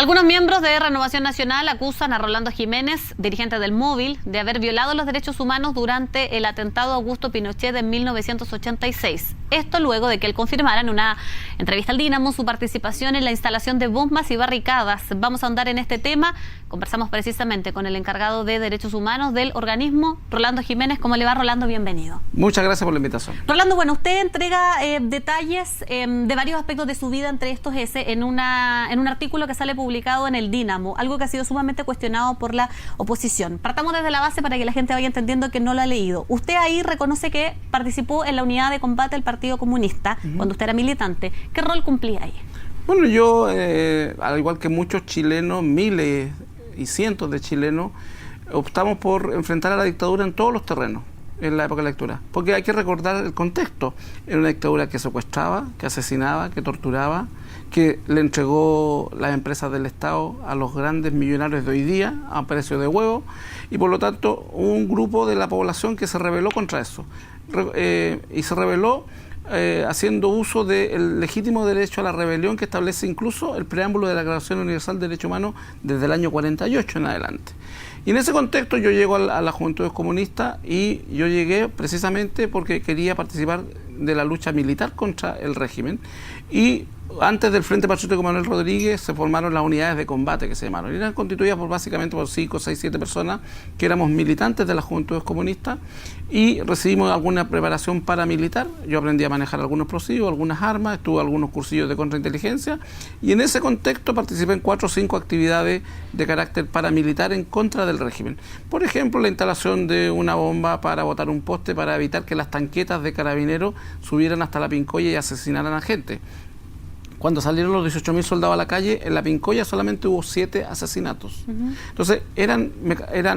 Algunos miembros de Renovación Nacional acusan a Rolando Jiménez, dirigente del Móvil, de haber violado los derechos humanos durante el atentado a Augusto Pinochet en 1986. Esto luego de que él confirmara en una entrevista al Dínamo su participación en la instalación de bombas y barricadas. Vamos a ahondar en este tema. Conversamos precisamente con el encargado de Derechos Humanos del organismo, Rolando Jiménez. ¿Cómo le va, Rolando? Bienvenido. Muchas gracias por la invitación. Rolando, bueno, usted entrega detalles de varios aspectos de su vida, entre estos ese, en un artículo que sale publicado en el Dínamo, algo que ha sido sumamente cuestionado por la oposición. Partamos desde la base para que la gente vaya entendiendo que no lo ha leído. Usted ahí reconoce que participó en la unidad de combate del Partido Comunista, cuando usted era militante. ¿Qué rol cumplía ahí? Bueno, yo, al igual que muchos chilenos, miles y cientos de chilenos, optamos por enfrentar a la dictadura en todos los terrenos en la época de la dictadura, porque hay que recordar el contexto. Era una dictadura que secuestraba, que asesinaba, que torturaba, que le entregó las empresas del Estado a los grandes millonarios de hoy día a precio de huevo, y por lo tanto un grupo de la población que se rebeló contra eso, y se rebeló haciendo uso del legítimo derecho a la rebelión que establece incluso el preámbulo de la Declaración Universal de Derechos Humanos desde el año 48 en adelante. Y en ese contexto yo llego a la Juventud Comunista, y yo llegué precisamente porque quería participar de la lucha militar contra el régimen. Y antes del Frente Patriótico Manuel Rodríguez se formaron las unidades de combate, que se llamaron. Y eran constituidas básicamente por 5, 6, 7 personas que éramos militantes de las Juventudes Comunistas, y recibimos alguna preparación paramilitar. Yo aprendí a manejar algunos explosivos, algunas armas, estuve algunos cursillos de contrainteligencia, y en ese contexto participé en 4 o 5 actividades de carácter paramilitar en contra del régimen. Por ejemplo, la instalación de una bomba para botar un poste para evitar que las tanquetas de carabineros subieran hasta la Pincoya y asesinaran a gente. Cuando salieron los 18.000 soldados a la calle, en la Pincoya solamente hubo 7 asesinatos. Entonces, eran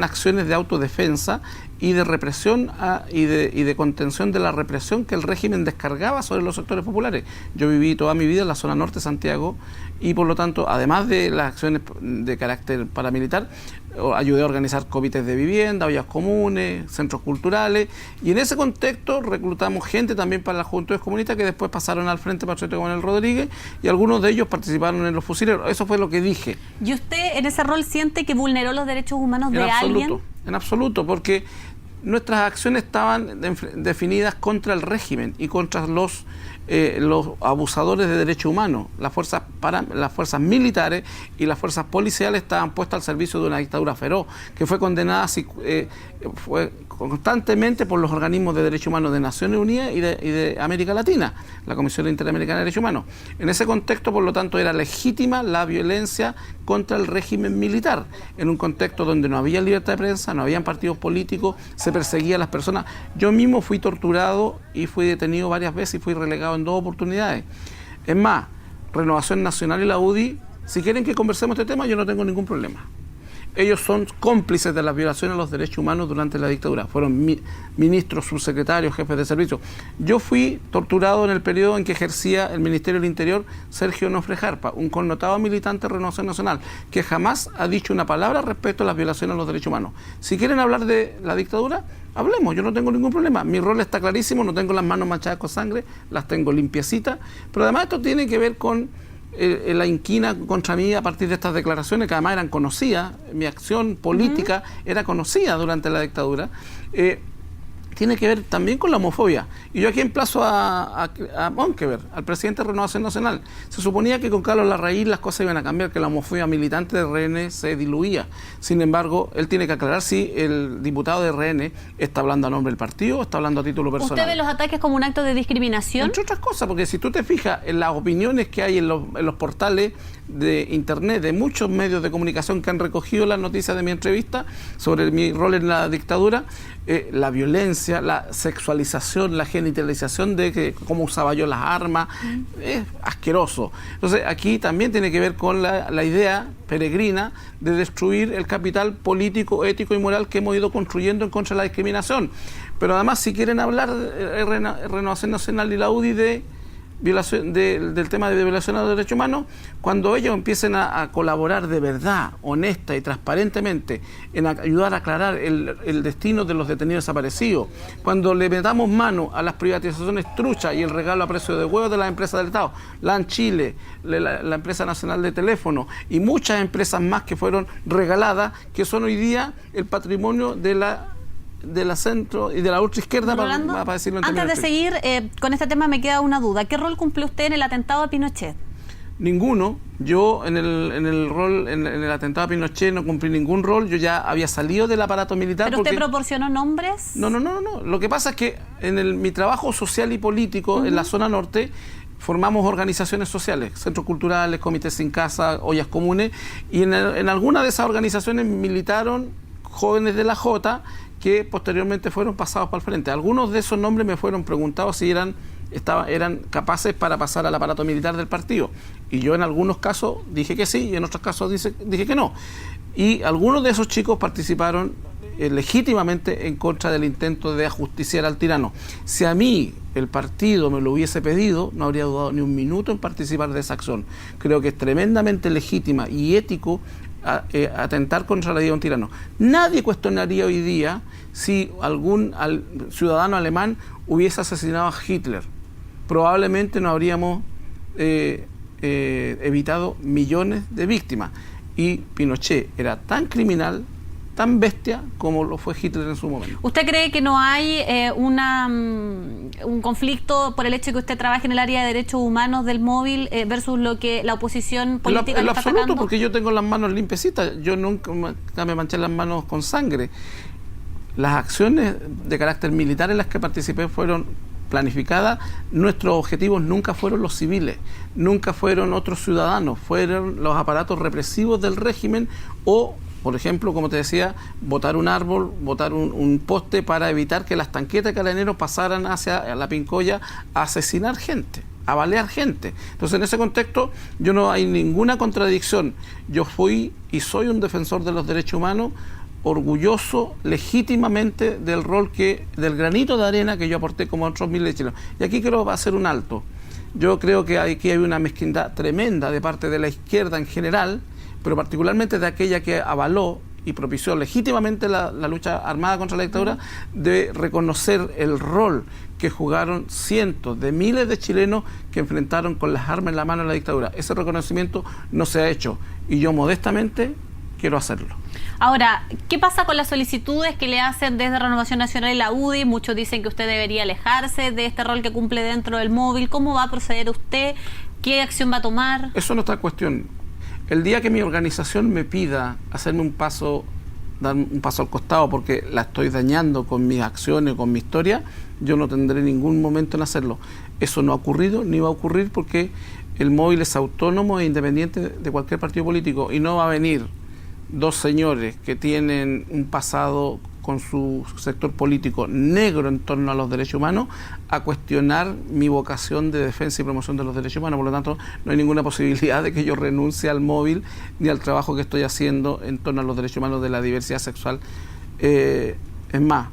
acciones de autodefensa y de represión y de contención de la represión que el régimen descargaba sobre los sectores populares. Yo viví toda mi vida en la zona norte de Santiago, y por lo tanto, además de las acciones de carácter paramilitar, ayudé a organizar comités de vivienda, ollas comunes, centros culturales, y en ese contexto reclutamos gente también para las Juventudes Comunistas que después pasaron al Frente Patriótico Manuel Rodríguez, y algunos de ellos participaron en los fusileros. Eso fue lo que dije. ¿Y usted en ese rol siente que vulneró los derechos humanos de alguien? En absoluto, porque nuestras acciones estaban definidas contra el régimen y contra los abusadores de derechos humanos. Las fuerzas militares y las fuerzas policiales estaban puestas al servicio de una dictadura feroz, que fue condenada fue constantemente por los organismos de derechos humanos de Naciones Unidas y de América Latina, la Comisión Interamericana de Derechos Humanos. En ese contexto, por lo tanto, era legítima la violencia contra el régimen militar, en un contexto donde no había libertad de prensa, no habían partidos políticos, se perseguía a las personas. Yo mismo fui torturado y fui detenido varias veces y fui relegado en 2 oportunidades. Es más, Renovación Nacional y la UDI, si quieren que conversemos este tema, yo no tengo ningún problema. Ellos son cómplices de las violaciones a los derechos humanos durante la dictadura. Fueron ministros, subsecretarios, jefes de servicio. Yo fui torturado en el periodo en que ejercía el Ministerio del Interior Sergio Onofre Jarpa, un connotado militante de Renovación Nacional, que jamás ha dicho una palabra respecto a las violaciones a los derechos humanos. Si quieren hablar de la dictadura, hablemos, yo no tengo ningún problema. Mi rol está clarísimo, no tengo las manos manchadas con sangre, las tengo limpiecitas. Pero además esto tiene que ver con la inquina contra mí a partir de estas declaraciones, que además eran conocidas. Mi acción política era conocida durante la dictadura. Tiene que ver también con la homofobia. Y yo aquí emplazo a Monkeberg, al presidente de Renovación Nacional. Se suponía que con Carlos Larraín las cosas iban a cambiar, que la homofobia militante de RN se diluía. Sin embargo, él tiene que aclarar si el diputado de RN está hablando a nombre del partido o está hablando a título personal. ¿Usted ve los ataques como un acto de discriminación? Entre otras cosas, porque si tú te fijas en las opiniones que hay en los portales de internet, de muchos medios de comunicación que han recogido las noticias de mi entrevista sobre mi rol en la dictadura, la violencia, la sexualización, la genitalización de cómo usaba yo las armas, es asqueroso. Entonces aquí también tiene que ver con la idea peregrina de destruir el capital político, ético y moral que hemos ido construyendo en contra de la discriminación. Pero además, si quieren hablar de Renovación Nacional y la UDI de del tema de violación a los derechos humanos, cuando ellos empiecen a colaborar de verdad, honesta y transparentemente en ayudar a aclarar el destino de los detenidos desaparecidos, cuando le metamos mano a las privatizaciones truchas y el regalo a precio de huevo de las empresas del Estado, LAN Chile, la empresa nacional de teléfono y muchas empresas más que fueron regaladas, que son hoy día el patrimonio de la centro y de la ultraizquierda, para decirlo en antes de seguir con este tema me queda una duda. ¿Qué rol cumplió usted en el atentado a Pinochet? Ninguno. Yo en el atentado a Pinochet no cumplí ningún rol. Yo ya había salido del aparato militar. ¿Pero usted proporcionó nombres? No. Lo que pasa es que en mi trabajo social y político en la zona norte formamos organizaciones sociales, centros culturales, comités sin casa, ollas comunes, y en alguna de esas organizaciones militaron jóvenes de la Jota que posteriormente fueron pasados para el frente. Algunos de esos nombres me fueron preguntados si eran capaces para pasar al aparato militar del partido. Y yo en algunos casos dije que sí y en otros casos dije que no. Y algunos de esos chicos participaron legítimamente en contra del intento de ajusticiar al tirano. Si a mí el partido me lo hubiese pedido, no habría dudado ni un minuto en participar de esa acción. Creo que es tremendamente legítima y ético atentar contra la vida de un tirano. Nadie cuestionaría hoy día si algún ciudadano alemán hubiese asesinado a Hitler. Probablemente no habríamos evitado millones de víctimas. Y Pinochet era tan criminal, tan bestia como lo fue Hitler en su momento. ¿Usted cree que no hay un conflicto por el hecho de que usted trabaje en el área de derechos humanos del móvil versus lo que la oposición política en lo está absoluto, atacando? porque yo tengo las manos limpiecitas. Yo nunca me manché las manos con sangre. Las acciones de carácter militar en las que participé fueron planificadas. Nuestros objetivos nunca fueron los civiles, nunca fueron otros ciudadanos, fueron los aparatos represivos del régimen o, por ejemplo, como te decía, botar un árbol, botar un poste para evitar que las tanquetas de carabineros pasaran hacia la Pincoya a asesinar gente, a balear gente. Entonces, en ese contexto, yo no hay ninguna contradicción. Yo fui y soy un defensor de los derechos humanos, orgulloso legítimamente del rol del granito de arena que yo aporté como otros miles de chilenos. Y aquí quiero hacer un alto. Yo creo que aquí hay una mezquindad tremenda de parte de la izquierda en general, pero particularmente de aquella que avaló y propició legítimamente la lucha armada contra la dictadura, de reconocer el rol que jugaron cientos de miles de chilenos que enfrentaron con las armas en la mano a la dictadura. Ese reconocimiento no se ha hecho y yo modestamente quiero hacerlo. Ahora, ¿qué pasa con las solicitudes que le hacen desde Renovación Nacional y la UDI? Muchos dicen que usted debería alejarse de este rol que cumple dentro del móvil. ¿Cómo va a proceder usted? ¿Qué acción va a tomar? Eso no está en cuestión. El día que mi organización me pida hacerme dar un paso al costado porque la estoy dañando con mis acciones, con mi historia, yo no tendré ningún momento en hacerlo. Eso no ha ocurrido ni va a ocurrir porque el móvil es autónomo e independiente de cualquier partido político y no va a venir dos señores que tienen un pasado con su sector político negro en torno a los derechos humanos a cuestionar mi vocación de defensa y promoción de los derechos humanos. Por lo tanto, no hay ninguna posibilidad de que yo renuncie al móvil ni al trabajo que estoy haciendo en torno a los derechos humanos de la diversidad sexual. Es más,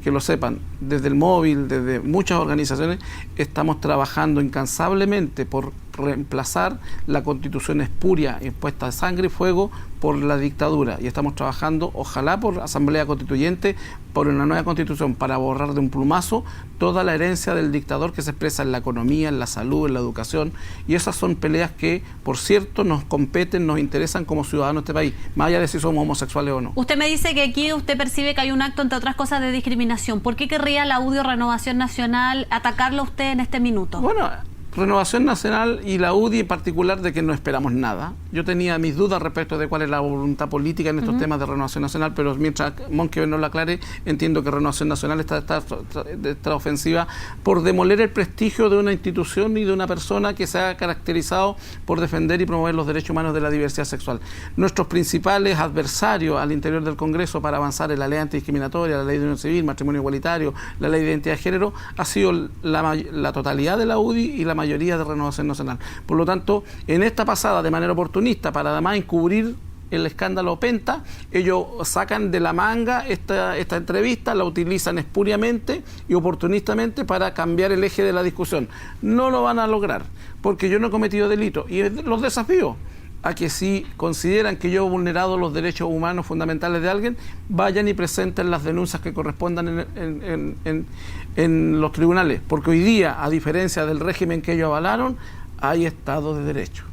que lo sepan, desde el móvil, desde muchas organizaciones, estamos trabajando incansablemente por reemplazar la constitución espuria impuesta de sangre y fuego por la dictadura, y estamos trabajando, ojalá por asamblea constituyente, por una nueva constitución para borrar de un plumazo toda la herencia del dictador que se expresa en la economía, en la salud, en la educación, y esas son peleas que, por cierto, nos competen, nos interesan como ciudadanos de este país, más allá de si somos homosexuales o no. Usted me dice que aquí usted percibe que hay un acto, entre otras cosas, de discriminación. ¿Por qué querría la UDI o Renovación Nacional atacarlo a usted en este minuto? Bueno, Renovación Nacional y la UDI en particular, de que no esperamos nada. Yo tenía mis dudas respecto de cuál es la voluntad política en estos temas de Renovación Nacional, pero mientras Monkever no lo aclare, entiendo que Renovación Nacional está ofensiva por demoler el prestigio de una institución y de una persona que se ha caracterizado por defender y promover los derechos humanos de la diversidad sexual. Nuestros principales adversarios al interior del Congreso para avanzar en la ley antidiscriminatoria, la ley de unión civil, matrimonio igualitario, la ley de identidad de género, ha sido la totalidad de la UDI y la mayoría de Renovación Nacional. Por lo tanto, en esta pasada de manera oportunista para además encubrir el escándalo Penta, ellos sacan de la manga esta entrevista, la utilizan espuriamente y oportunistamente para cambiar el eje de la discusión. No lo van a lograr, porque yo no he cometido delito, y los desafío a que si consideran que yo he vulnerado los derechos humanos fundamentales de alguien, vayan y presenten las denuncias que correspondan en los tribunales, porque hoy día, a diferencia del régimen que ellos avalaron, hay Estado de Derecho.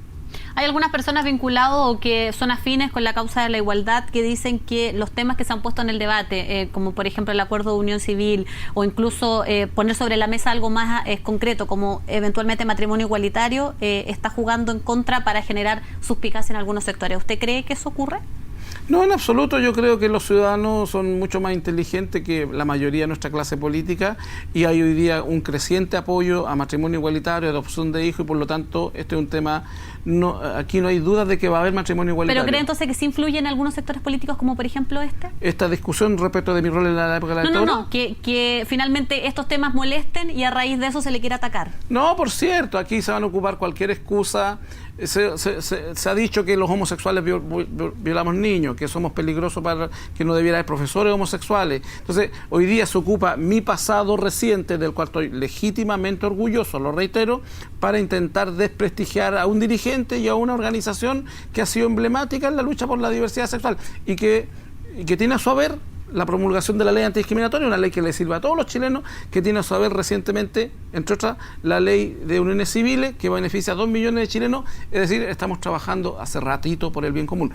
Hay algunas personas vinculadas o que son afines con la causa de la igualdad que dicen que los temas que se han puesto en el debate, como por ejemplo el acuerdo de unión civil o incluso poner sobre la mesa algo más concreto como eventualmente matrimonio igualitario, está jugando en contra para generar suspicacia en algunos sectores. ¿Usted cree que eso ocurre? No, en absoluto. Yo creo que los ciudadanos son mucho más inteligentes que la mayoría de nuestra clase política, y hay hoy día un creciente apoyo a matrimonio igualitario, adopción de hijos, y por lo tanto este es un tema, aquí no hay dudas de que va a haber matrimonio igualitario. ¿Pero cree entonces que sí influye en algunos sectores políticos como por ejemplo este? Esta discusión respecto de mi rol en la época de la dictadura. No, que finalmente estos temas molesten y a raíz de eso se le quiere atacar. No, por cierto, aquí se van a ocupar cualquier excusa. Se ha dicho que los homosexuales violamos niños, que somos peligrosos, para que no debiera haber profesores homosexuales. Entonces, hoy día se ocupa mi pasado reciente, del cual estoy legítimamente orgulloso, lo reitero, para intentar desprestigiar a un dirigente y a una organización que ha sido emblemática en la lucha por la diversidad sexual y que tiene a su haber la promulgación de la ley antidiscriminatoria, una ley que le sirve a todos los chilenos, que tiene a su haber recientemente, entre otras, la ley de uniones civiles, que beneficia a 2 millones de chilenos. Es decir, estamos trabajando hace ratito por el bien común.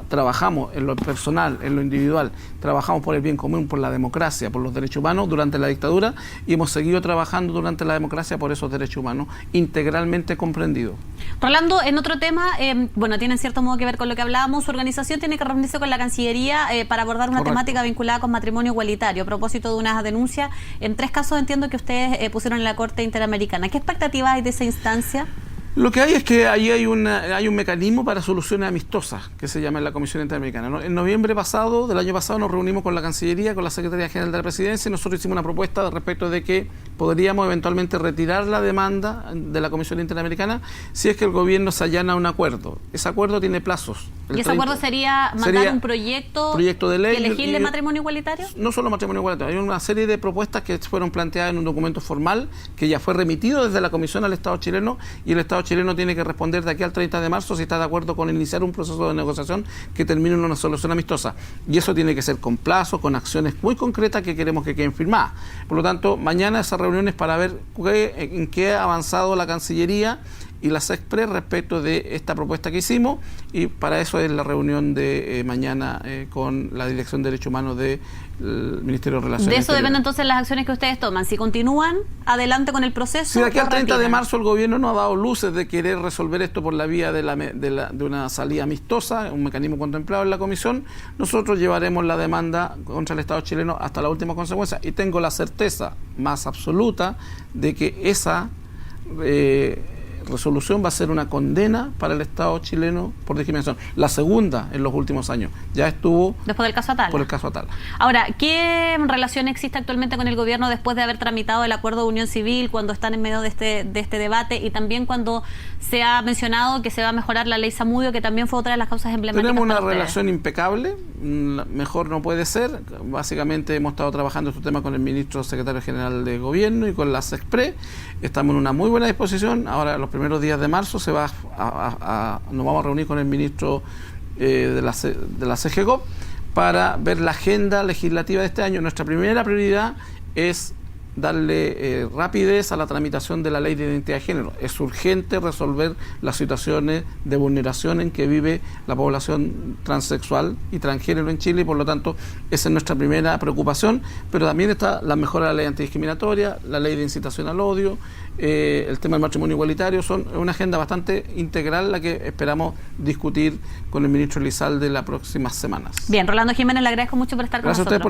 Trabajamos en lo personal, en lo individual, trabajamos por el bien común, por la democracia, por los derechos humanos durante la dictadura, y hemos seguido trabajando durante la democracia por esos derechos humanos, integralmente comprendidos. Rolando, en otro tema, tiene en cierto modo que ver con lo que hablábamos, su organización tiene que reunirse con la Cancillería para abordar una temática vinculada con matrimonio igualitario, a propósito de una denuncia. En 3 casos entiendo que ustedes pusieron en la Corte Interamericana. ¿Qué expectativas hay de esa instancia? Lo que hay es que ahí hay un mecanismo para soluciones amistosas que se llama en la Comisión Interamericana, ¿no? En noviembre pasado, del año pasado, nos reunimos con la Cancillería, con la Secretaría General de la Presidencia, y nosotros hicimos una propuesta respecto de que podríamos eventualmente retirar la demanda de la Comisión Interamericana si es que el gobierno se allana a un acuerdo. Ese acuerdo tiene plazos. ¿Y ese acuerdo sería mandar un proyecto de ley que elegirle matrimonio igualitario? No solo matrimonio igualitario, hay una serie de propuestas que fueron planteadas en un documento formal que ya fue remitido desde la Comisión al Estado chileno, y el Estado chileno tiene que responder de aquí al 30 de marzo si está de acuerdo con iniciar un proceso de negociación que termine en una solución amistosa. Y eso tiene que ser con plazos, con acciones muy concretas que queremos que queden firmadas. Por lo tanto, mañana esa reunión es para ver en qué ha avanzado la Cancillería y la SECPRE respecto de esta propuesta que hicimos, y para eso es la reunión de mañana con la Dirección de Derechos Humanos del Ministerio de Relaciones. De eso dependen entonces las acciones que ustedes toman. Si continúan adelante con el proceso. Si de aquí al 30 de marzo el gobierno no ha dado luces de querer resolver esto por la vía de una salida amistosa, un mecanismo contemplado en la Comisión, nosotros llevaremos la demanda contra el Estado chileno hasta la última consecuencia, y tengo la certeza más absoluta de que esa resolución va a ser una condena para el Estado chileno por discriminación. La segunda en los últimos años. Ya estuvo después del caso Atala. Por el caso Atala. Ahora, ¿qué relación existe actualmente con el gobierno después de haber tramitado el acuerdo de unión civil, cuando están en medio de este debate, y también cuando se ha mencionado que se va a mejorar la ley Zamudio, que también fue otra de las causas emblemáticas? Tenemos una relación impecable, mejor no puede ser. Básicamente hemos estado trabajando este tema con el ministro secretario general de Gobierno y con la SECPRE. Estamos en una muy buena disposición. Ahora, los primeros días de marzo nos vamos a reunir con el ministro de la CGCOP para ver la agenda legislativa de este año. Nuestra primera prioridad es darle rapidez a la tramitación de la ley de identidad de género. Es urgente resolver las situaciones de vulneración en que vive la población transexual y transgénero en Chile, y por lo tanto esa es nuestra primera preocupación, pero también está la mejora de la ley antidiscriminatoria, la ley de incitación al odio, el tema del matrimonio igualitario. Son una agenda bastante integral la que esperamos discutir con el ministro Elizalde las próximas semanas. Bien, Rolando Jiménez, le agradezco mucho por estar con nosotros.